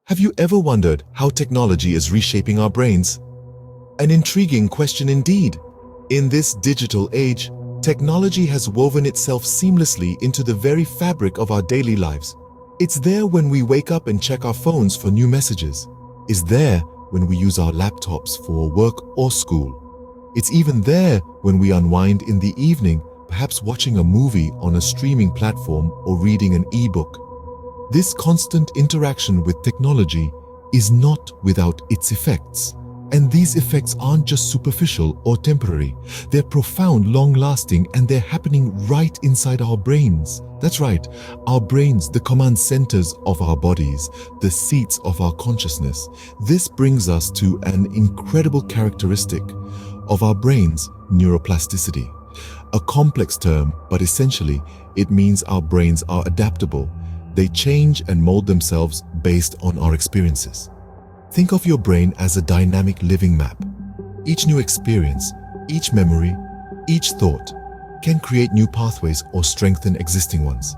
Have you ever wondered how technology is reshaping our brains? An intriguing question indeed. In this digital age, technology has woven itself seamlessly into the very fabric of our daily lives. It's there when we wake up and check our phones for new messages. It's there when we use our laptops for work or school. It's even there when we unwind in the evening, perhaps watching a movie on a streaming platform or reading an e-book. This constant interaction with technology is not without its effects. And these effects aren't just superficial or temporary. They're profound, long-lasting, and they're happening right inside our brains. That's right, our brains, the command centers of our bodies, the seats of our consciousness. This brings us to an incredible characteristic of our brains, neuroplasticity. A complex term, but essentially, it means our brains are adaptable. They change and mold themselves based on our experiences. Think of your brain as a dynamic living map. Each new experience, each memory, each thought can create new pathways or strengthen existing ones.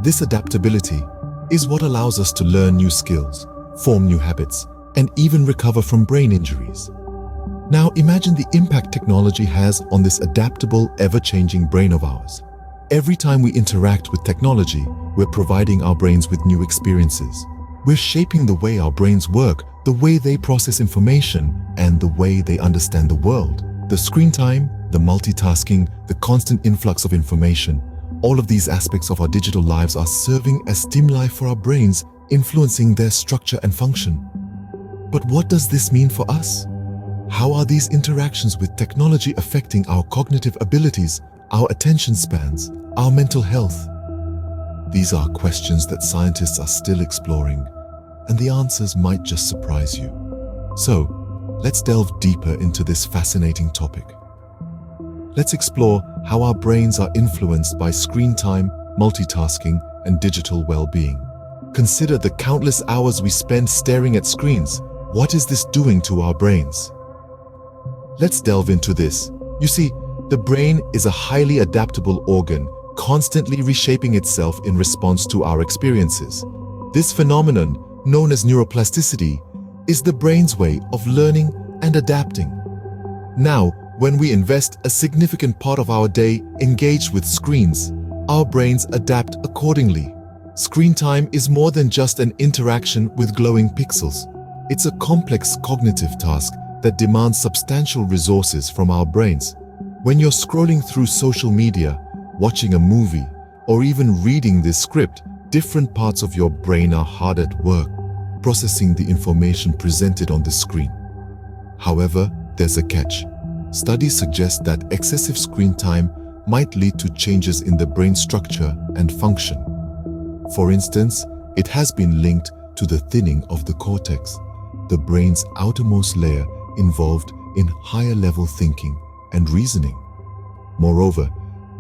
This adaptability is what allows us to learn new skills, form new habits, and even recover from brain injuries. Now imagine the impact technology has on this adaptable, ever-changing brain of ours. Every time we interact with technology, we're providing our brains with new experiences. We're shaping the way our brains work, the way they process information, and the way they understand the world. The screen time, the multitasking, the constant influx of information, all of these aspects of our digital lives are serving as stimuli for our brains, influencing their structure and function. But what does this mean for us? How are these interactions with technology affecting our cognitive abilities, our attention spans, our mental health? These are questions that scientists are still exploring, and the answers might just surprise you. So, let's delve deeper into this fascinating topic. Let's explore how our brains are influenced by screen time, multitasking, and digital well-being. Consider the countless hours we spend staring at screens. What is this doing to our brains? Let's delve into this. You see, the brain is a highly adaptable organ, constantly reshaping itself in response to our experiences. This phenomenon, known as neuroplasticity, is the brain's way of learning and adapting. Now, when we invest a significant part of our day engaged with screens, our brains adapt accordingly. Screen time is more than just an interaction with glowing pixels. It's a complex cognitive task that demands substantial resources from our brains. When you're scrolling through social media, watching a movie, or even reading this script, different parts of your brain are hard at work, processing the information presented on the screen. However, there's a catch. Studies suggest that excessive screen time might lead to changes in the brain structure and function. For instance, it has been linked to the thinning of the cortex, the brain's outermost layer involved in higher-level thinking and reasoning. Moreover,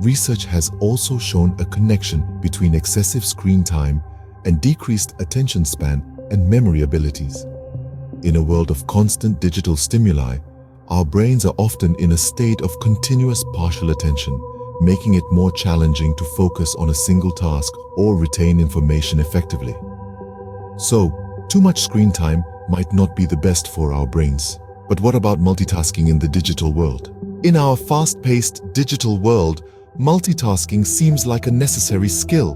research has also shown a connection between excessive screen time and decreased attention span and memory abilities. In a world of constant digital stimuli, our brains are often in a state of continuous partial attention, making it more challenging to focus on a single task or retain information effectively. So, too much screen time might not be the best for our brains. But what about multitasking in the digital world? In our fast-paced digital world, multitasking seems like a necessary skill.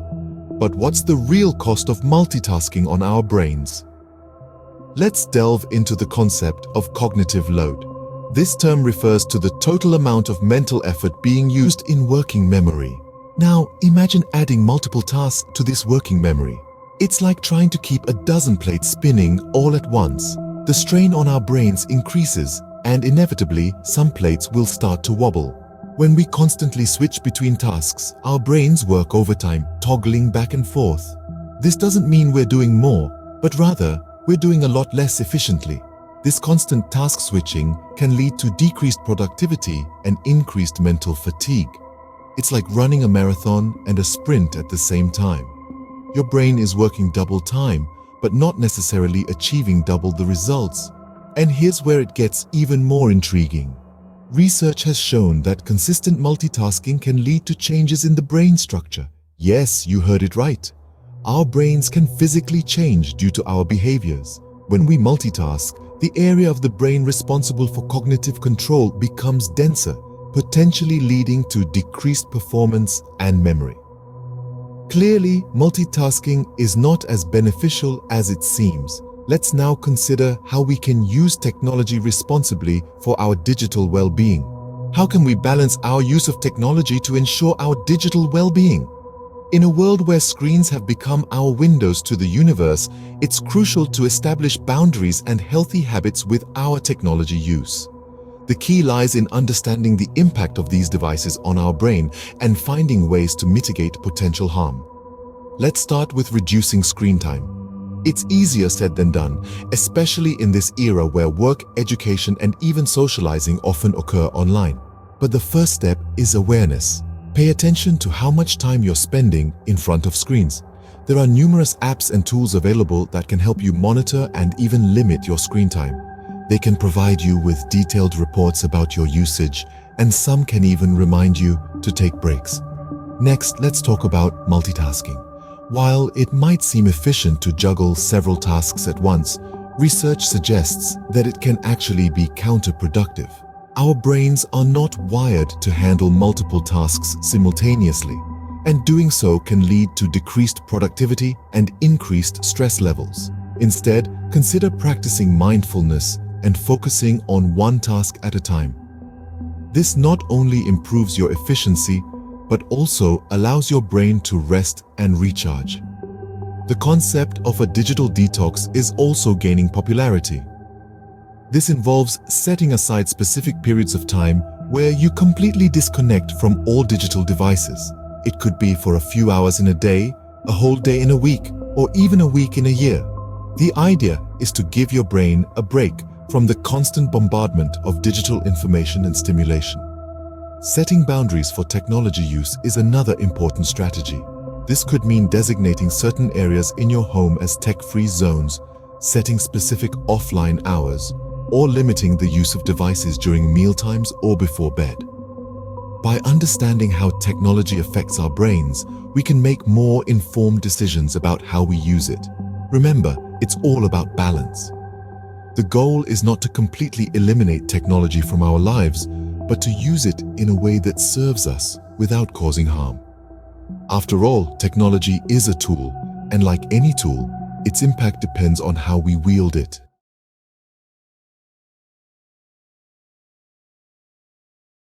But what's the real cost of multitasking on our brains? Let's delve into the concept of cognitive load. This term refers to the total amount of mental effort being used in working memory. Now, imagine adding multiple tasks to this working memory. It's like trying to keep a dozen plates spinning all at once. The strain on our brains increases, and inevitably, some plates will start to wobble. When we constantly switch between tasks, our brains work overtime, toggling back and forth. This doesn't mean we're doing more, but rather, we're doing a lot less efficiently. This constant task switching can lead to decreased productivity and increased mental fatigue. It's like running a marathon and a sprint at the same time. Your brain is working double time, but not necessarily achieving double the results. And here's where it gets even more intriguing. Research has shown that consistent multitasking can lead to changes in the brain structure. Yes, you heard it right. Our brains can physically change due to our behaviors. When we multitask, the area of the brain responsible for cognitive control becomes denser, potentially leading to decreased performance and memory. Clearly, multitasking is not as beneficial as it seems. Let's now consider how we can use technology responsibly for our digital well-being. How can we balance our use of technology to ensure our digital well-being? In a world where screens have become our windows to the universe, it's crucial to establish boundaries and healthy habits with our technology use. The key lies in understanding the impact of these devices on our brain and finding ways to mitigate potential harm. Let's start with reducing screen time. It's easier said than done, especially in this era where work, education, and even socializing often occur online. But the first step is awareness. Pay attention to how much time you're spending in front of screens. There are numerous apps and tools available that can help you monitor and even limit your screen time. They can provide you with detailed reports about your usage, and some can even remind you to take breaks. Next, let's talk about multitasking. While it might seem efficient to juggle several tasks at once, research suggests that it can actually be counterproductive. Our brains are not wired to handle multiple tasks simultaneously, and doing so can lead to decreased productivity and increased stress levels. Instead, consider practicing mindfulness and focusing on one task at a time. This not only improves your efficiency, but also allows your brain to rest and recharge. The concept of a digital detox is also gaining popularity. This involves setting aside specific periods of time where you completely disconnect from all digital devices. It could be for a few hours in a day, a whole day in a week, or even a week in a year. The idea is to give your brain a break from the constant bombardment of digital information and stimulation. Setting boundaries for technology use is another important strategy. This could mean designating certain areas in your home as tech-free zones, setting specific offline hours, or limiting the use of devices during mealtimes or before bed. By understanding how technology affects our brains, we can make more informed decisions about how we use it. Remember, it's all about balance. The goal is not to completely eliminate technology from our lives, but to use it in a way that serves us without causing harm. After all, technology is a tool, and like any tool, its impact depends on how we wield it.